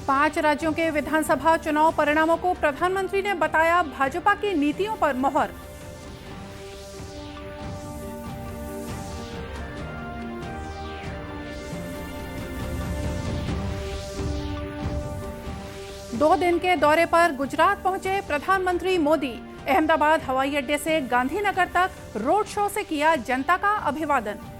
5 राज्यों के विधानसभा चुनाव परिणामों को प्रधानमंत्री ने बताया भाजपा की नीतियों पर मोहर। दो दिन के दौरे पर गुजरात पहुंचे प्रधानमंत्री मोदी। अहमदाबाद हवाई अड्डे से गांधीनगर तक रोड शो से किया जनता का अभिवादन।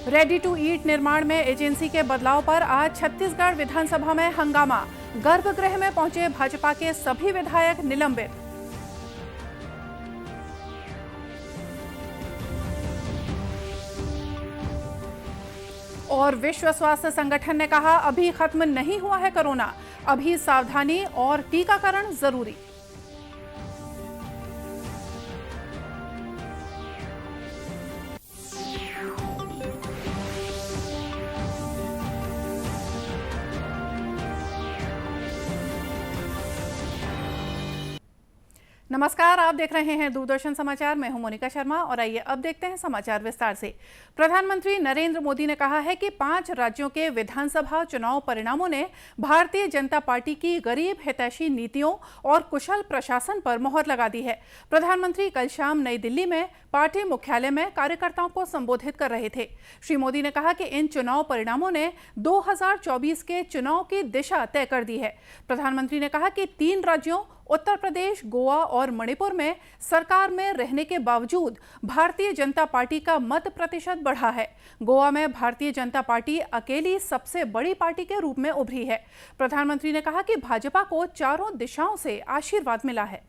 रेडी टू ईट निर्माण में एजेंसी के बदलाव पर आज छत्तीसगढ़ विधानसभा में हंगामा। गर्भगृह में पहुंचे भाजपा के सभी विधायक निलंबित। और विश्व स्वास्थ्य संगठन ने कहा अभी खत्म नहीं हुआ है कोरोना, अभी सावधानी और टीकाकरण जरूरी। नमस्कार, आप देख रहे हैं दूरदर्शन समाचार। मैं हूं मोनिका शर्मा और आइए अब देखते हैं समाचार विस्तार से। प्रधानमंत्री नरेंद्र मोदी ने कहा है कि 5 राज्यों के विधानसभा चुनाव परिणामों ने भारतीय जनता पार्टी की गरीब हितैषी नीतियों और कुशल प्रशासन पर मोहर लगा दी है। प्रधानमंत्री कल शाम नई दिल्ली में पार्टी मुख्यालय में कार्यकर्ताओं को संबोधित कर रहे थे। श्री मोदी ने कहा कि इन चुनाव परिणामों ने 2024 के चुनाव की दिशा तय कर दी है। प्रधानमंत्री ने कहा कि 3 राज्यों उत्तर प्रदेश, गोवा और मणिपुर में सरकार में रहने के बावजूद भारतीय जनता पार्टी का मत प्रतिशत बढ़ा है। गोवा में भारतीय जनता पार्टी अकेली सबसे बड़ी पार्टी के रूप में उभरी है। प्रधानमंत्री ने कहा कि भाजपा को चारों दिशाओं से आशीर्वाद मिला है।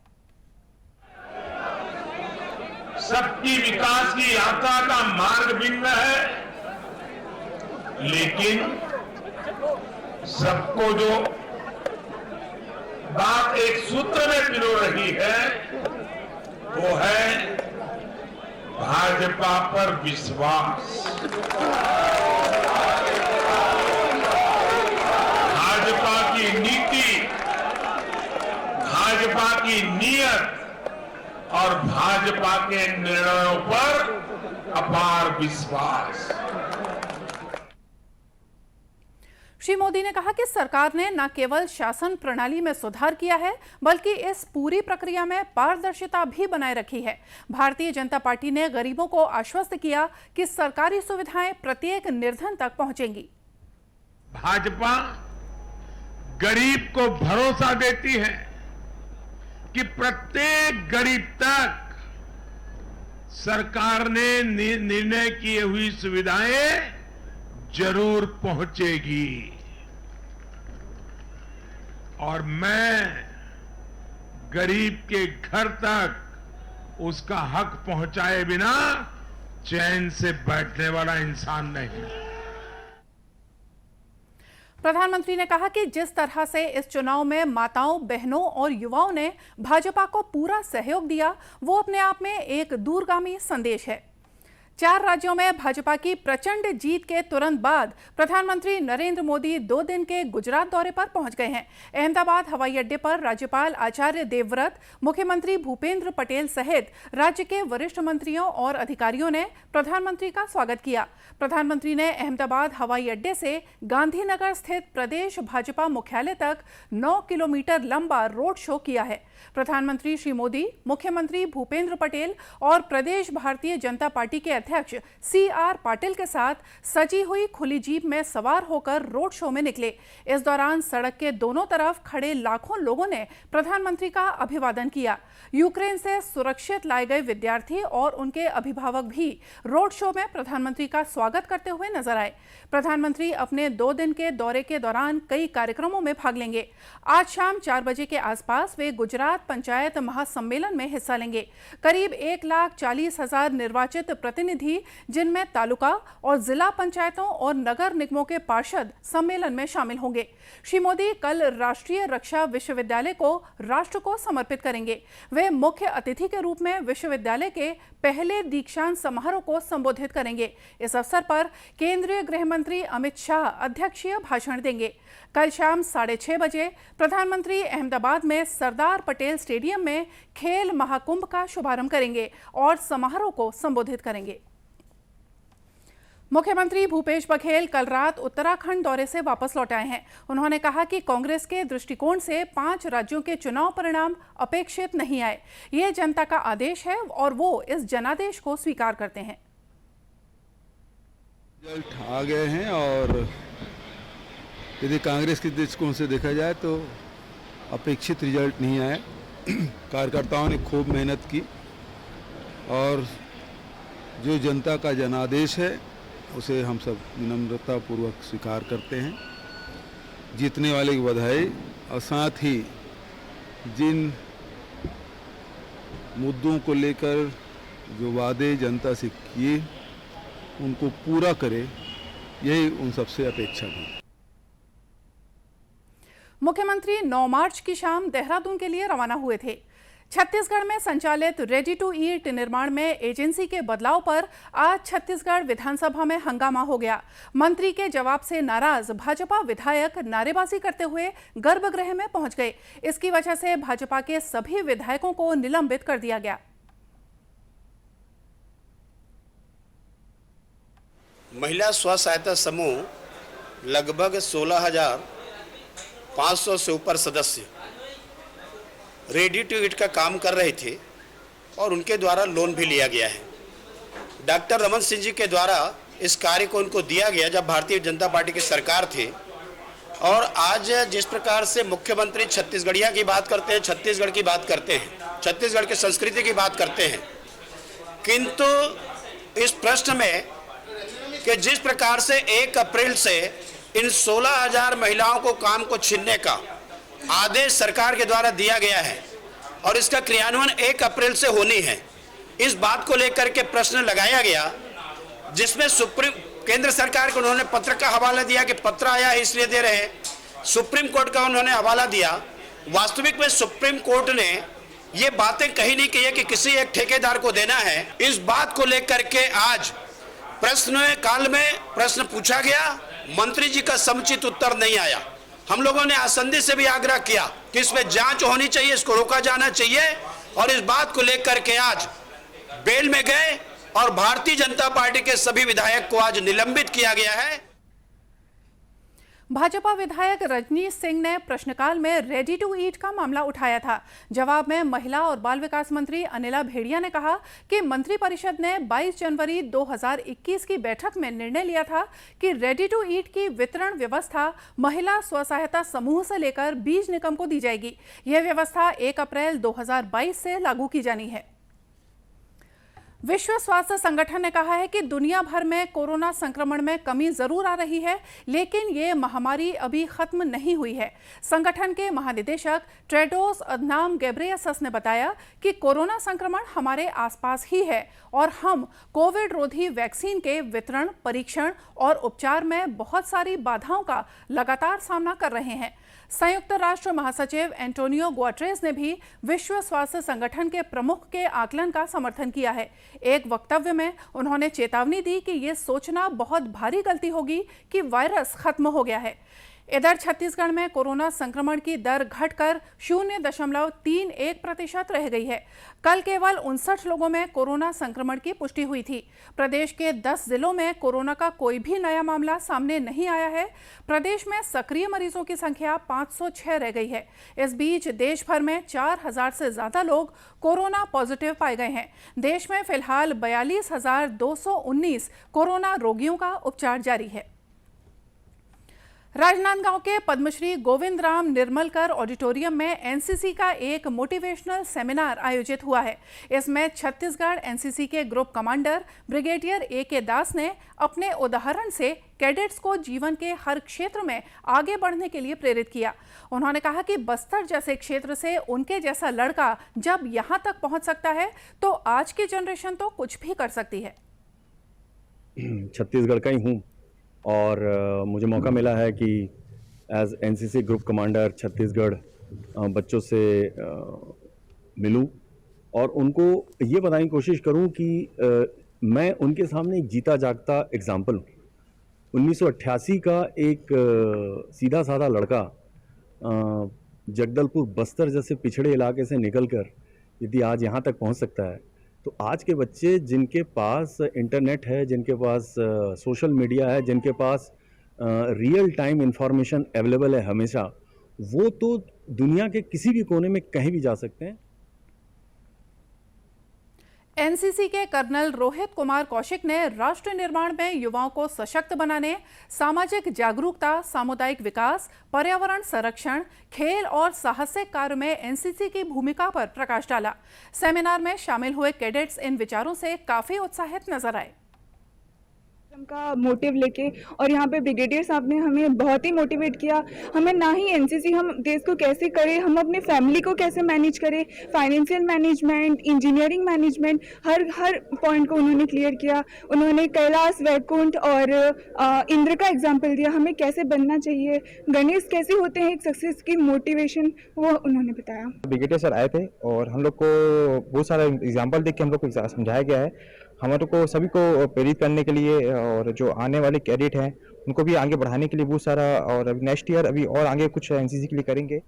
सबकी विकास की यात्रा का मार्ग भिन्न है, लेकिन सबको जो बात एक सूत्र में पिरो रही है वो है भाजपा पर विश्वास। भाजपा की नीति, भाजपा की नीयत और भाजपा के निर्णयों पर अपार विश्वास। श्री मोदी ने कहा कि सरकार ने न केवल शासन प्रणाली में सुधार किया है बल्कि इस पूरी प्रक्रिया में पारदर्शिता भी बनाए रखी है। भारतीय जनता पार्टी ने गरीबों को आश्वस्त किया कि सरकारी सुविधाएं प्रत्येक निर्धन तक पहुंचेंगी। भाजपा गरीब को भरोसा देती है कि प्रत्येक गरीब तक सरकार ने निर्णय की हुई सुविधाएं जरूर पहुंचेगी। और मैं गरीब के घर तक उसका हक पहुंचाए बिना चैन से बैठने वाला इंसान नहीं। प्रधानमंत्री ने कहा कि जिस तरह से इस चुनाव में माताओं, बहनों और युवाओं ने भाजपा को पूरा सहयोग दिया, वो अपने आप में एक दूरगामी संदेश है। 4 राज्यों में भाजपा की प्रचंड जीत के तुरंत बाद प्रधानमंत्री नरेंद्र मोदी 2 दिन के गुजरात दौरे पर पहुंच गए हैं। अहमदाबाद हवाई अड्डे पर राज्यपाल आचार्य देवव्रत, मुख्यमंत्री भूपेंद्र पटेल सहित राज्य के वरिष्ठ मंत्रियों और अधिकारियों ने प्रधानमंत्री का स्वागत किया। प्रधानमंत्री ने अहमदाबाद हवाई अड्डे से गांधीनगर स्थित प्रदेश भाजपा मुख्यालय तक 9 किलोमीटर लंबा रोड शो किया है। प्रधानमंत्री श्री मोदी, मुख्यमंत्री भूपेंद्र पटेल और प्रदेश भारतीय जनता पार्टी के अध्यक्ष CR पाटिल के साथ सजी हुई खुली जीप में सवार होकर रोड शो में निकले। इस दौरान सड़क के दोनों तरफ खड़े लाखों लोगों ने प्रधानमंत्री का अभिवादन किया। यूक्रेन से सुरक्षित लाए गए विद्यार्थी और उनके अभिभावक भी रोड शो में प्रधानमंत्री का स्वागत करते हुए नजर आए। प्रधानमंत्री अपने 2 दिन के दौरे के दौरान कई कार्यक्रमों में भाग लेंगे। आज शाम 4 बजे के आसपास वे गुजरात पंचायत महासम्मेलन में हिस्सा लेंगे। करीब 1,40,000 निर्वाचित प्रतिनिधि, जिनमें तालुका और जिला पंचायतों और नगर निगमों के पार्षद सम्मेलन में शामिल होंगे। श्री मोदी कल राष्ट्रीय रक्षा विश्वविद्यालय को राष्ट्र को समर्पित करेंगे। वे मुख्य अतिथि के रूप में विश्वविद्यालय के पहले दीक्षांत समारोह को संबोधित करेंगे। इस अवसर पर केंद्रीय गृह मंत्री अमित शाह अध्यक्षीय भाषण देंगे। कल शाम 6:30 बजे प्रधानमंत्री अहमदाबाद में सरदार पटेल स्टेडियम में खेल महाकुंभ का शुभारंभ करेंगे और समारोह को संबोधित करेंगे। मुख्यमंत्री भूपेश बघेल कल रात उत्तराखंड दौरे से वापस लौट आए हैं। उन्होंने कहा कि कांग्रेस के दृष्टिकोण से 5 राज्यों के चुनाव परिणाम अपेक्षित नहीं आए। ये जनता का आदेश है और वो इस जनादेश को स्वीकार करते हैं। रिजल्ट आ गए हैं और यदि कांग्रेस के दृष्टिकोण से देखा जाए तो अपेक्षित रिजल्ट नहीं आया। कार्यकर्ताओं ने खूब मेहनत की और जो जनता का जनादेश है उसे हम सब विनम्रतापूर्वक स्वीकार करते हैं। जीतने वाले की बधाई और साथ ही जिन मुद्दों को लेकर जो वादे जनता से किए उनको पूरा करे, यही उन सबसे अपेक्षा थी। मुख्यमंत्री 9 मार्च की शाम देहरादून के लिए रवाना हुए थे। छत्तीसगढ़ में संचालित रेडी टू ईट निर्माण में एजेंसी के बदलाव पर आज छत्तीसगढ़ विधानसभा में हंगामा हो गया। मंत्री के जवाब से नाराज भाजपा विधायक नारेबाजी करते हुए गर्भगृह में पहुंच गए। इसकी वजह से भाजपा के सभी विधायकों को निलंबित कर दिया गया। महिला स्व सहायता समूह लगभग 16,500 से ऊपर सदस्य रेडी टू ईट का काम कर रहे थे और उनके द्वारा लोन भी लिया गया है। डॉक्टर रमन सिंह जी के द्वारा इस कार्य को उनको दिया गया जब भारतीय जनता पार्टी की सरकार थे। और आज जिस प्रकार से मुख्यमंत्री छत्तीसगढ़िया की बात करते हैं, छत्तीसगढ़ की बात करते हैं, छत्तीसगढ़ की संस्कृति की बात करते हैं, किंतु इस प्रश्न में कि जिस प्रकार से 1 अप्रैल से इन 16,000 महिलाओं को काम को छीनने का आदेश सरकार के द्वारा दिया गया है और इसका क्रियान्वयन 1 अप्रैल से होनी है, इस बात को लेकर के प्रश्न लगाया गया, जिसमें केंद्र सरकार को उन्होंने पत्र का हवाला दिया कि पत्र आया है इसलिए दे रहे हैं। सुप्रीम कोर्ट का उन्होंने हवाला दिया। वास्तविक में सुप्रीम कोर्ट ने ये बातें कही नहीं की है कि किसी एक ठेकेदार को देना है। इस बात को लेकर के आज प्रश्न काल में प्रश्न पूछा गया, मंत्री जी का समुचित उत्तर नहीं आया। हम लोगों ने आसंदी से भी आग्रह किया कि इसमें जांच होनी चाहिए, इसको रोका जाना चाहिए और इस बात को लेकर के आज बेल में गए और भारतीय जनता पार्टी के सभी विधायक को आज निलंबित किया गया है। भाजपा विधायक रजनीश सिंह ने प्रश्नकाल में रेडी टू ईट का मामला उठाया था। जवाब में महिला और बाल विकास मंत्री अनिला भेड़िया ने कहा कि मंत्रिपरिषद ने 22 जनवरी 2021 की बैठक में निर्णय लिया था कि रेडी टू ईट की वितरण व्यवस्था महिला स्व सहायता समूह से लेकर बीज निगम को दी जाएगी। यह व्यवस्था 1 अप्रैल 2022 से लागू की जानी है। विश्व स्वास्थ्य संगठन ने कहा है कि दुनिया भर में कोरोना संक्रमण में कमी जरूर आ रही है, लेकिन ये महामारी अभी खत्म नहीं हुई है। संगठन के महानिदेशक टेड्रोस अधनॉम घेब्रेयेसस ने बताया कि कोरोना संक्रमण हमारे आसपास ही है और हम कोविड रोधी वैक्सीन के वितरण, परीक्षण और उपचार में बहुत सारी बाधाओं का लगातार सामना कर रहे हैं। संयुक्त राष्ट्र महासचिव एंटोनियो गुटेरेस ने भी विश्व स्वास्थ्य संगठन के प्रमुख के आकलन का समर्थन किया है। एक वक्तव्य में उन्होंने चेतावनी दी कि यह सोचना बहुत भारी गलती होगी कि वायरस खत्म हो गया है। इधर छत्तीसगढ़ में कोरोना संक्रमण की दर घटकर 0.31% रह गई है। कल केवल 59 लोगों में कोरोना संक्रमण की पुष्टि हुई थी। प्रदेश के 10 जिलों में कोरोना का कोई भी नया मामला सामने नहीं आया है। प्रदेश में सक्रिय मरीजों की संख्या 506 रह गई है। इस बीच देश भर में 4,000 से ज्यादा लोग कोरोना पॉजिटिव पाए गए हैं। देश में फिलहाल 42,219 कोरोना रोगियों का उपचार जारी है। राजनांदगांव के पद्मश्री गोविंद राम निर्मलकर ऑडिटोरियम में एनसीसी का एक मोटिवेशनल सेमिनार आयोजित हुआ है। इसमें छत्तीसगढ़ एनसीसी के ग्रुप कमांडर ब्रिगेडियर AK दास ने अपने उदाहरण से कैडेट्स को जीवन के हर क्षेत्र में आगे बढ़ने के लिए प्रेरित किया। उन्होंने कहा कि बस्तर जैसे क्षेत्र से उनके जैसा लड़का जब यहाँ तक पहुँच सकता है तो आज की जनरेशन तो कुछ भी कर सकती है। छत्तीसगढ़ का ही हूँ और मुझे मौका मिला है कि as NCC group commander Chhattisgarh बच्चों से मिलूं और उनको ये बताने की कोशिश करूं कि मैं उनके सामने एक जीता जागता एग्जाम्पल हूँ। 1988 का एक सीधा साधा लड़का जगदलपुर बस्तर जैसे पिछड़े इलाके से निकलकर यदि आज यहाँ तक पहुँच सकता है तो आज के बच्चे जिनके पास इंटरनेट है, जिनके पास सोशल मीडिया है, जिनके पास रियल टाइम इंफॉर्मेशन अवेलेबल है हमेशा, वो तो दुनिया के किसी भी कोने में कहीं भी जा सकते हैं। एनसीसी के कर्नल रोहित कुमार कौशिक ने राष्ट्र निर्माण में युवाओं को सशक्त बनाने, सामाजिक जागरूकता, सामुदायिक विकास, पर्यावरण संरक्षण, खेल और साहसिक कार्य में एनसीसी की भूमिका पर प्रकाश डाला। सेमिनार में शामिल हुए कैडेट्स इन विचारों से काफी उत्साहित नजर आए। का मोटिव लेके, और यहाँ पे ब्रिगेडियर साहब ने हमें बहुत ही मोटिवेट किया। हमें ना ही एनसीसी, हम देश को कैसे करें, हम अपने फैमिली को कैसे मैनेज करें, फाइनेंशियल मैनेजमेंट, इंजीनियरिंग मैनेजमेंट, हर पॉइंट को उन्होंने क्लियर किया। उन्होंने कैलाश, वैकुंठ और इंद्र का एग्जाम्पल दिया, हमें कैसे बनना चाहिए, गणेश कैसे होते हैं एक सक्सेस की मोटिवेशन, वो उन्होंने बताया। ब्रिगेडियर सर आए थे और हम लोग को बहुत सारा एग्जाम्पल देख के हम लोग को समझाया गया है, हमारे को सभी को प्रेरित करने के लिए, और जो आने वाले कैडेट हैं उनको भी आगे बढ़ाने के लिए बहुत सारा, और अभी नेक्स्ट ईयर अभी और आगे कुछ एनसीसी के लिए करेंगे।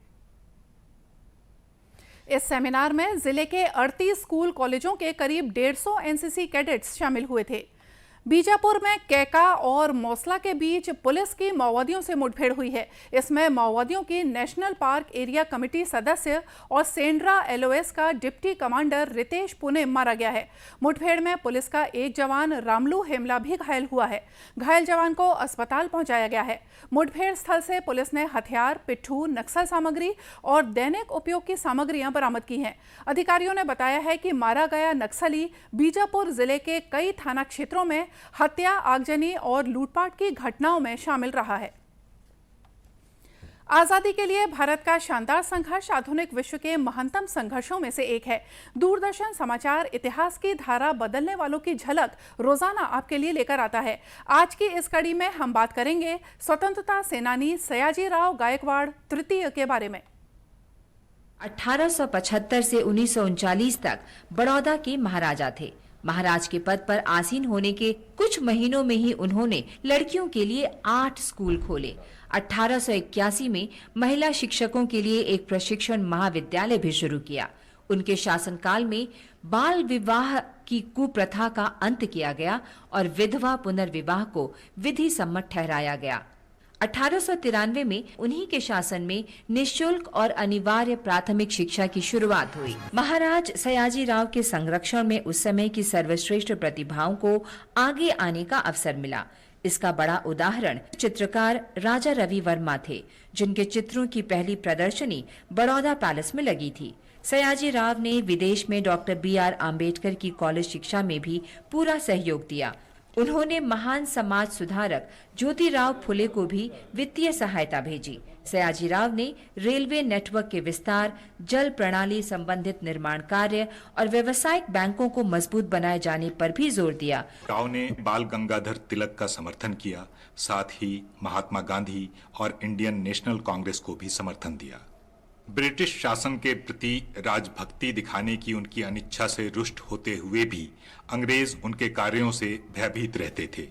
इस सेमिनार में जिले के 38 स्कूल कॉलेजों के करीब 150 एनसीसी कैडेट्स शामिल हुए थे। बीजापुर में कैका और मौसला के बीच पुलिस की माओवादियों से मुठभेड़ हुई है। इसमें माओवादियों की नेशनल पार्क एरिया कमेटी सदस्य और सेंड्रा एलओएस का डिप्टी कमांडर रितेश पुणे मारा गया है। मुठभेड़ में पुलिस का एक जवान रामलू हेमला भी घायल हुआ है। घायल जवान को अस्पताल पहुंचाया गया है। मुठभेड़ स्थल से पुलिस ने हथियार, पिट्ठू, नक्सल सामग्री और दैनिक उपयोग की सामग्रियां बरामद की हैं। अधिकारियों ने बताया है कि मारा गया नक्सली बीजापुर जिले के कई थाना क्षेत्रों में हत्या, आगजनी और लूटपाट की घटनाओं में शामिल रहा है। आजादी के लिए भारत का शानदार संघर्ष आधुनिक विश्व के महानतम संघर्षों में से एक है। दूरदर्शन समाचार इतिहास की धारा बदलने वालों की झलक रोजाना आपके लिए लेकर आता है। आज की इस कड़ी में हम बात करेंगे स्वतंत्रता सेनानी सयाजीराव गायकवाड़ तृतीय के बारे में। 1875 से 1939 तक बड़ौदा के महाराजा थे। महाराज के पद पर आसीन होने के कुछ महीनों में ही उन्होंने लड़कियों के लिए 8 स्कूल खोले। 1881 में महिला शिक्षकों के लिए एक प्रशिक्षण महाविद्यालय भी शुरू किया। उनके शासनकाल में बाल विवाह की कुप्रथा का अंत किया गया और विधवा पुनर्विवाह को विधि सम्मत ठहराया गया। 1893 में उन्हीं के शासन में निःशुल्क और अनिवार्य प्राथमिक शिक्षा की शुरुआत हुई। महाराज सयाजीराव के संरक्षण में उस समय की सर्वश्रेष्ठ प्रतिभाओं को आगे आने का अवसर मिला। इसका बड़ा उदाहरण चित्रकार राजा रवि वर्मा थे, जिनके चित्रों की पहली प्रदर्शनी बड़ौदा पैलेस में लगी थी। सयाजीराव ने विदेश में डॉक्टर BR आम्बेडकर की कॉलेज शिक्षा में भी पूरा सहयोग दिया। उन्होंने महान समाज सुधारक ज्योतिराव फुले को भी वित्तीय सहायता भेजी। सयाजीराव ने रेलवे नेटवर्क के विस्तार, जल प्रणाली संबंधित निर्माण कार्य और व्यावसायिक बैंकों को मजबूत बनाए जाने पर भी जोर दिया। राव ने बाल गंगाधर तिलक का समर्थन किया, साथ ही महात्मा गांधी और इंडियन नेशनल कांग्रेस को भी समर्थन दिया। ब्रिटिश शासन के प्रति राजभक्ति दिखाने की उनकी अनिच्छा से रुष्ट होते हुए भी अंग्रेज उनके कार्यों से भयभीत रहते थे।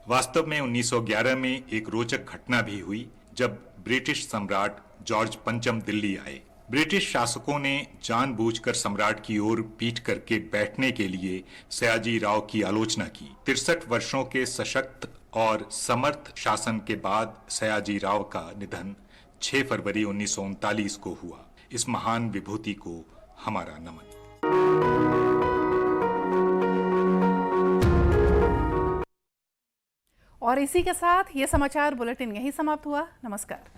वास्तव में 1911 में एक रोचक घटना भी हुई, जब ब्रिटिश सम्राट जॉर्ज पंचम दिल्ली आए। ब्रिटिश शासकों ने जानबूझकर सम्राट की ओर पीठ करके बैठने के लिए सयाजीराव की आलोचना की। 63 वर्षों के सशक्त और समर्थ शासन के बाद सयाजीराव का निधन 6 फरवरी 1939 को हुआ। इस महान विभूति को हमारा नमन। और इसी के साथ ये समाचार बुलेटिन यहीं समाप्त हुआ। नमस्कार।